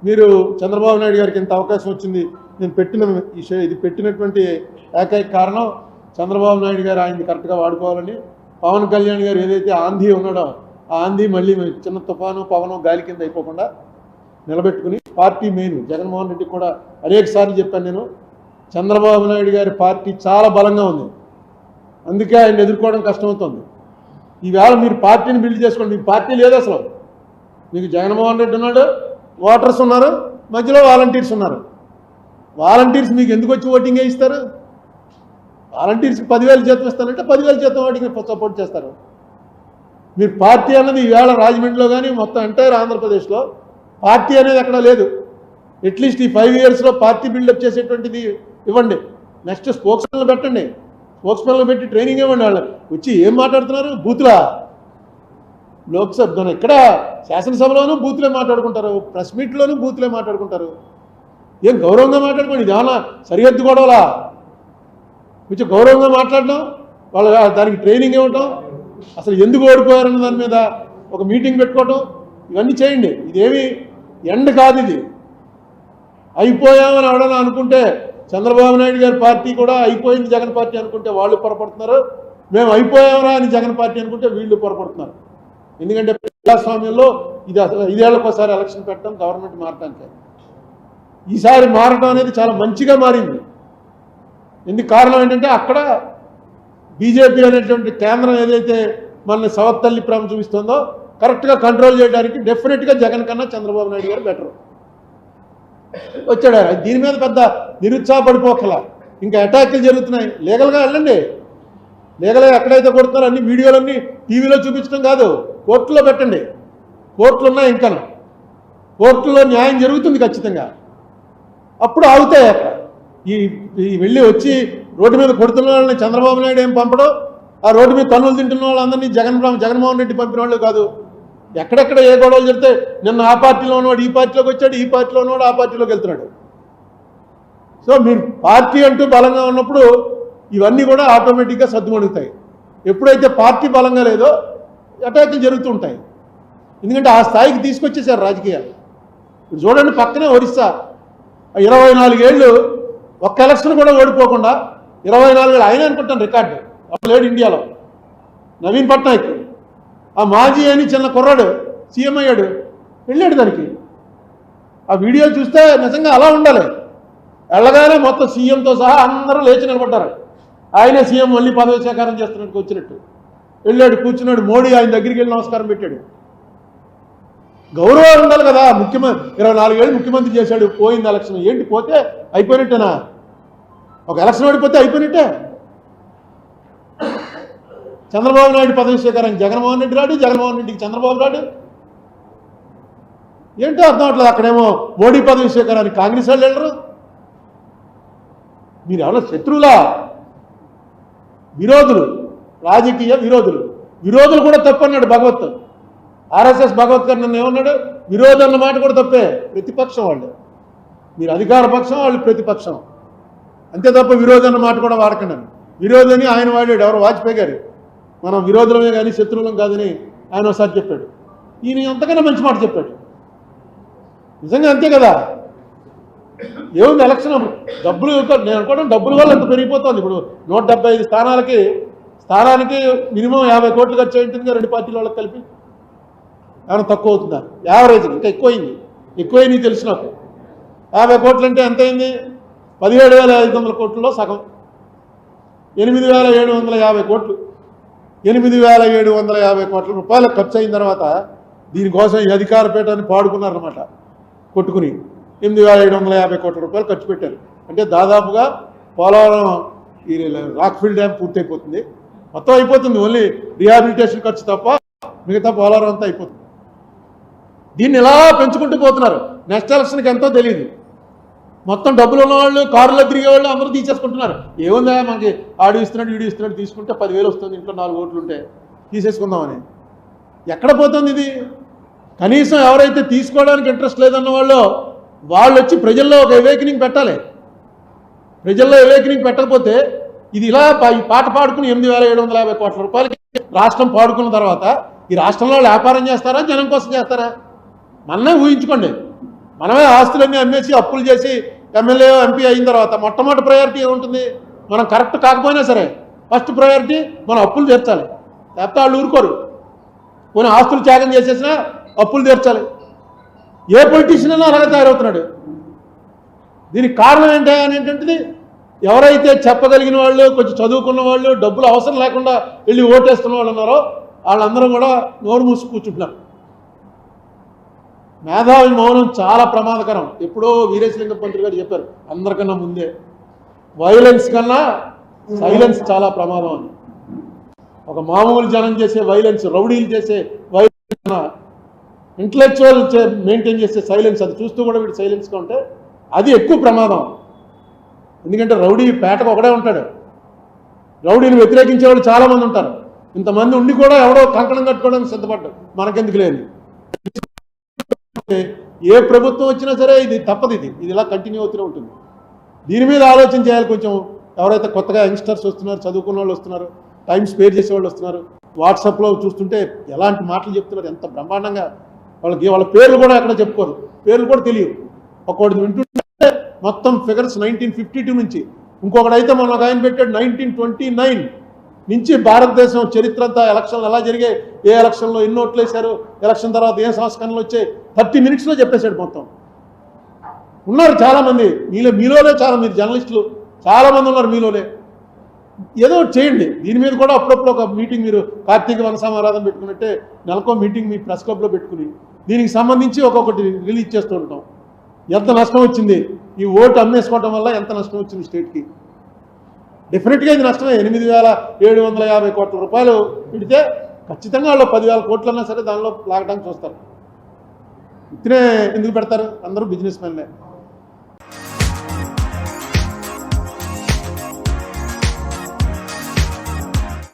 మీరు చంద్రబాబు నాయుడు గారికి ఇంత అవకాశం వచ్చింది, నేను ఇది పెట్టినటువంటి ఏకైక కారణం చంద్రబాబు నాయుడు గారు ఆయన్ని కరెక్ట్గా వాడుకోవాలని. పవన్ కళ్యాణ్ గారు ఏదైతే ఆంధీ ఉన్నాడో ఆ ఆంధీ మళ్ళీ చిన్న తుఫాను పవనం గాలి కింద అయిపోకుండా నిలబెట్టుకుని పార్టీ మెయిన్ జగన్మోహన్ రెడ్డి కూడా అనేక సార్లు చెప్పాను నేను, చంద్రబాబు నాయుడు గారి పార్టీ చాలా బలంగా ఉంది, అందుకే ఆయన ఎదుర్కోవడం కష్టమవుతుంది. ఈవేళ మీరు పార్టీని బిల్డ్ చేసుకోండి. మీకు పార్టీ లేదు అసలు. మీకు జగన్మోహన్ రెడ్డి ఉన్నాడు, ఓటర్స్ ఉన్నారు, మధ్యలో వాలంటీర్స్ ఉన్నారు. వాలంటీర్స్ మీకు ఎందుకు వచ్చి ఓటింగ్ వేయిస్తారు? వాలంటీర్స్కి 10,000 జీతం ఇస్తానంటే 10,000 జీతం వాటికి సపోర్ట్ చేస్తారు. మీరు పార్టీ అన్నది ఈవేళ రాజమండ్రిలో కానీ మొత్తం ఎంటైర్ ఆంధ్రప్రదేశ్లో పార్టీ అనేది ఎక్కడా లేదు. అట్లీస్ట్ ఈ 5 ఇయర్స్లో పార్టీ బిల్డప్ చేసేటువంటిది ఇవ్వండి. నెక్స్ట్ స్పోక్స్మెన్లు పెట్టండి, స్పోక్స్మెన్లు పెట్టి ట్రైనింగ్ ఇవ్వండి. వాళ్ళు వచ్చి ఏం మాట్లాడుతున్నారు? బూతులా? లోక్సభ ఇక్కడ శాసనసభలోనూ బూతులే మాట్లాడుకుంటారు, ప్రెస్ మీట్లోనూ బూతులే మాట్లాడుకుంటారు. ఏం గౌరవంగా మాట్లాడుకోండి. ఇది ఏమన్నా సరిహద్దు గొడవలా? కొంచెం గౌరవంగా మాట్లాడడం, వాళ్ళ దానికి ట్రైనింగ్ ఇవ్వటం, అసలు ఎందుకు ఓడిపోయారన్న దాని మీద ఒక మీటింగ్ పెట్టుకోవటం, ఇవన్నీ చేయండి. ఇదేమి ఎండ్ కాదు. ఇది అయిపోయామని ఎవడన్నా అనుకుంటే, చంద్రబాబు నాయుడు గారి పార్టీ కూడా అయిపోయింది జగన్ పార్టీ అనుకుంటే వాళ్ళు పొరపడుతున్నారు, మేము అయిపోయామరా అని జగన్ పార్టీ అనుకుంటే వీళ్ళు పొరపడుతున్నారు. ఎందుకంటే ప్రజాస్వామ్యంలో ఇది అసలు 5 ఏళ్లకోసారి ఎలక్షన్ పెట్టడం గవర్నమెంట్ మారటానికి. ఈసారి మారటం అనేది చాలా మంచిగా మారింది. ఎందుకు కారణం ఏంటంటే అక్కడ బీజేపీ అనేటువంటి కేంద్రం ఏదైతే మనల్ని సవత్తల్లి ప్రేమ చూపిస్తుందో కరెక్ట్గా కంట్రోల్ చేయడానికి డెఫినెట్గా జగన్ కన్నా చంద్రబాబు నాయుడు గారు బెటర్ వచ్చాడు. దీని మీద పెద్ద నిరుత్సాహపడిపోకలా. ఇంకా అటాక్లు జరుగుతున్నాయి. లీగల్గా వెళ్ళండి. లీగల్గా ఎక్కడైతే కొడుతున్నారో అన్ని వీడియోలన్నీ టీవీలో చూపించడం కాదు, కోర్టులో పెట్టండి. కోర్టులు ఉన్నాయి, ఇంకా కోర్టులో న్యాయం జరుగుతుంది ఖచ్చితంగా. అప్పుడు ఆగుతాయి. అక్కడ ఈ వెళ్ళి వచ్చి రోడ్డు మీద కొడుతున్న వాళ్ళని చంద్రబాబు నాయుడు ఏం పంపడం, ఆ రోడ్డు మీద తన్నులు తింటున్న వాళ్ళందరినీ జగన్మోహన్ రెడ్డి పంపిన వాళ్ళు కాదు. ఎక్కడెక్కడ ఏ గొడవలు జరిగితే నిన్న ఆ పార్టీలో ఉన్నవాడు ఈ పార్టీలోకి వచ్చాడు, ఈ పార్టీలో ఉన్నవాడు ఆ పార్టీలోకి వెళ్తున్నాడు. సో మీరు పార్టీ అంటూ బలంగా ఉన్నప్పుడు ఇవన్నీ కూడా ఆటోమేటిక్గా సర్దుమణుగుతాయి. ఎప్పుడైతే పార్టీ బలంగా లేదో అటాక్లు జరుగుతూ ఉంటాయి. ఎందుకంటే ఆ స్థాయికి తీసుకొచ్చేసారు రాజకీయాలు. ఇప్పుడు చూడండి, పక్కనే ఒరిస్సా 24 ఏళ్ళు ఒక్క ఎలక్షన్ కూడా ఓడిపోకుండా 24 ఏళ్ళు ఆయన అనుకుంటాను రికార్డు లేడు ఇండియాలో. నవీన్ పట్నాయక్ ఆ మాజీ అని చిన్న కుర్రాడు సీఎం అయ్యాడు, వెళ్ళాడు దానికి. ఆ వీడియో చూస్తే నిజంగా అలా ఉండాలి. వెళ్ళగానే మొత్తం సీఎంతో సహా అందరూ లేచి నిలబడ్డారు. ఆయనే సీఎం మళ్ళీ పదవి స్వీకారం చేస్తున్నట్టు వచ్చినట్టు వెళ్ళాడు, కూర్చున్నాడు. మోడీ ఆయన దగ్గరికి వెళ్ళి నమస్కారం పెట్టాడు. గౌరవం ఉండాలి కదా. 24 ఏళ్ళు ముఖ్యమంత్రి చేశాడు, పోయింది ఎలక్షన్. ఏంటి పోతే అయిపోయినట్టేనా? ఒక ఎలక్షన్ ఓడిపోతే అయిపోయినట్టే. చంద్రబాబు నాయుడు పదవి స్వీకారం జగన్మోహన్ రెడ్డి రాడు, జగన్మోహన్ రెడ్డికి చంద్రబాబు రాడు. ఏంటో అర్థం అవట్లేదు. అక్కడేమో మోడీ పదవి స్వీకారానికి కాంగ్రెస్ వాళ్ళు వెళ్ళరు. మీరు ఎవరో శత్రువులా? విరోధులు, రాజకీయ విరోధులు కూడా తప్పన్నాడు భగవత్. ఆర్ఎస్ఎస్ భగవత్ గారు నన్ను ఏమన్నాడు? విరోధం అన్న మాట కూడా తప్పే. ప్రతిపక్షం వాళ్ళు. మీరు అధికార పక్షం, వాళ్ళు ప్రతిపక్షం, అంతే తప్ప విరోధం అన్న మాట కూడా వాడకండి. విరోధని ఆయన వాడాడు, ఎవరు వాజ్పేయి గారు. మనం విరోధులమే కానీ శత్రువులం కాదని ఆయన ఒకసారి చెప్పాడు. ఈయన అంతకన్నా మంచి మాట చెప్పాడు. నిజంగా అంతే కదా. ఏముంది ఎలక్షన్ డబ్బులు, నేను అనుకోవడం డబ్బుల వల్ల ఎంత పెరిగిపోతుంది. ఇప్పుడు 175 స్థానానికి మినిమం 50 కోట్లు ఖర్చు అయింటుందిగా 2 పార్టీల వాళ్ళకి కలిపి. ఏమైనా తక్కువ అవుతుందా? యావరేజ్ ఇంకా ఎక్కువైంది తెలుసు నాకు. 50 కోట్లు అంటే ఎంత అయింది? 17,500 కోట్లలో సగం. 8,750 కోట్లు. 8,750 కోట్ల రూపాయలు ఖర్చు అయిన తర్వాత దీనికోసం ఈ అధికార పీఠాన్ని పాడుకున్నారన్నమాట. కొట్టుకుని 8,750 కోట్ల రూపాయలు ఖర్చు పెట్టారు. అంటే దాదాపుగా పోలవరం ఈ రాక్ఫిల్ డ్యామ్ పూర్తయిపోతుంది, మొత్తం అయిపోతుంది. ఓన్లీ రిహాబిలిటేషన్ ఖర్చు తప్ప మిగతా పోలవరం అంతా అయిపోతుంది. దీన్ని ఇలా పెంచుకుంటూ పోతున్నారు. నెక్స్ట్ ఎలక్షన్కి ఎంతో తెలియదు. మొత్తం డబ్బులు ఉన్నవాళ్ళు, కారులో తిరిగేవాళ్ళు అందరూ తీసేసుకుంటున్నారు. ఏముందా మనకి ఆడు ఇస్తున్నాడు వీడు ఇస్తున్నాడు, తీసుకుంటే 10,000 వస్తుంది, ఇంట్లో 4 ఓట్లు ఉంటే తీసేసుకుందామని. ఎక్కడ పోతుంది ఇది? కనీసం ఎవరైతే తీసుకోవడానికి ఇంట్రెస్ట్ లేదన్న వాళ్ళు వచ్చి ప్రజల్లో ఒక అవేకనింగ్ పెట్టాలి. ప్రజల్లో అవేకనింగ్ పెట్టకపోతే ఇది ఇలా ఈ పాట పాడుకుని 8,750 కోట్ల రూపాయలకి రాష్ట్రం పాడుకున్న తర్వాత ఈ రాష్ట్రంలో వ్యాపారం చేస్తారా, జనం కోసం చేస్తారా? మననే ఊహించుకోండి. మనమే ఆస్తులన్నీ అమ్మేసి అప్పులు చేసి ఎమ్మెల్యే ఎంపీ అయిన తర్వాత మొట్టమొదటి ప్రయారిటీ ఏముంటుంది? మనం కరెక్ట్ కాకపోయినా సరే ఫస్ట్ ప్రయారిటీ మనం అప్పులు తీర్చాలి. లేకపోతే వాళ్ళు ఊరుకోరు. కొన్ని ఆస్తులు త్యాగం చేసేసినా అప్పులు తీర్చాలి. ఏ పొలిటీషియన్ అయినా అలాగే తయారవుతున్నాడు. దీనికి కారణం ఏంటి అనేటువంటిది ఎవరైతే చెప్పగలిగిన వాళ్ళు, కొంచెం చదువుకున్న వాళ్ళు, డబ్బులు అవసరం లేకుండా వెళ్ళి ఓటేస్తున్న వాళ్ళు ఉన్నారో వాళ్ళందరూ కూడా నోరు మూసి కూర్చుంటున్నారు. మేధావి మౌనం చాలా ప్రమాదకరం. ఎప్పుడో వీరేశలింగం పంతులు గారు చెప్పారు అందరికన్నా ముందే, వైలెన్స్ కన్నా సైలెన్స్ చాలా ప్రమాదం అని. ఒక మామూలు జనం చేసే వైలెన్స్, రౌడీలు చేసే వైలెన్స్ కన్నా ఇంటలెక్చువల్ మెయింటైన్ చేసే సైలెన్స్, అది చూస్తూ కూడా వీడు సైలెన్స్గా ఉంటే అది ఎక్కువ ప్రమాదం. ఎందుకంటే రౌడీ పేటకు ఒకడే ఉంటాడు. రౌడీని వ్యతిరేకించే వాళ్ళు చాలామంది ఉంటారు. ఇంతమంది ఉండి కూడా ఎవడో కంకణం కట్టుకోవడానికి సిద్ధపడ్డాడు. మనకెందుకు లేని ఏ ప్రభుత్వం వచ్చినా సరే ఇది తప్పదు. ఇది ఇలా కంటిన్యూ అవుతూనే ఉంటుంది. దీని మీద ఆలోచన చేయాలి కొంచెం. ఎవరైతే కొత్తగా యంగ్స్టర్స్ వస్తున్నారు, చదువుకున్న వాళ్ళు వస్తున్నారు, టైం స్పేర్ చేసేవాళ్ళు వస్తున్నారు, వాట్సాప్లో చూస్తుంటే ఎలాంటి మాటలు చెప్తున్నారు, ఎంత బ్రహ్మాండంగా. వాళ్ళ పేర్లు కూడా ఎక్కడ చెప్పుకోరు, పేర్లు కూడా తెలియదు. ఒకటి వింటుంటే మొత్తం ఫిగర్స్ 1952 నుంచి, ఇంకొకడైతే మనం ఒక ఆయన పెట్టాడు 1929 నుంచి భారతదేశం చరిత్ర అంతా, ఎలక్షన్లు ఎలా జరిగాయి, ఏ ఎలక్షన్లో ఎన్ని ఓట్లు వేశారు, ఎలక్షన్ తర్వాత ఏ సంస్కరణలు వచ్చాయి 30 మినిట్స్లో చెప్పేశాడు మొత్తం. ఉన్నారు చాలామంది మీలోనే, చాలా మీరు జర్నలిస్టులు చాలామంది ఉన్నారు మీలోనే. ఏదో చేయండి. దీని మీద కూడా అప్పుడప్పుడు ఒక మీటింగ్, మీరు కార్తీక వనసమారాధన పెట్టుకున్నట్టే నెలకో మీటింగ్ మీ ప్రెస్ క్లబ్లో పెట్టుకుని దీనికి సంబంధించి ఒక్కొక్కటి రిలీజ్ చేస్తూ ఉంటాం. ఎంత నష్టం వచ్చింది, ఈ ఓటు అమ్మేసుకోవడం వల్ల ఎంత నష్టం వచ్చింది స్టేట్కి. డెఫినెట్గా ఇది నష్టమే. 8,750 కోట్ల రూపాయలు పెడితే ఖచ్చితంగా వాళ్ళు 10,000 కోట్లన్నా సరే దానిలో లాగడానికి చూస్తారు. ఇతనే ఎందుకు పెడతారు? అందరూ బిజినెస్ మెన్లే.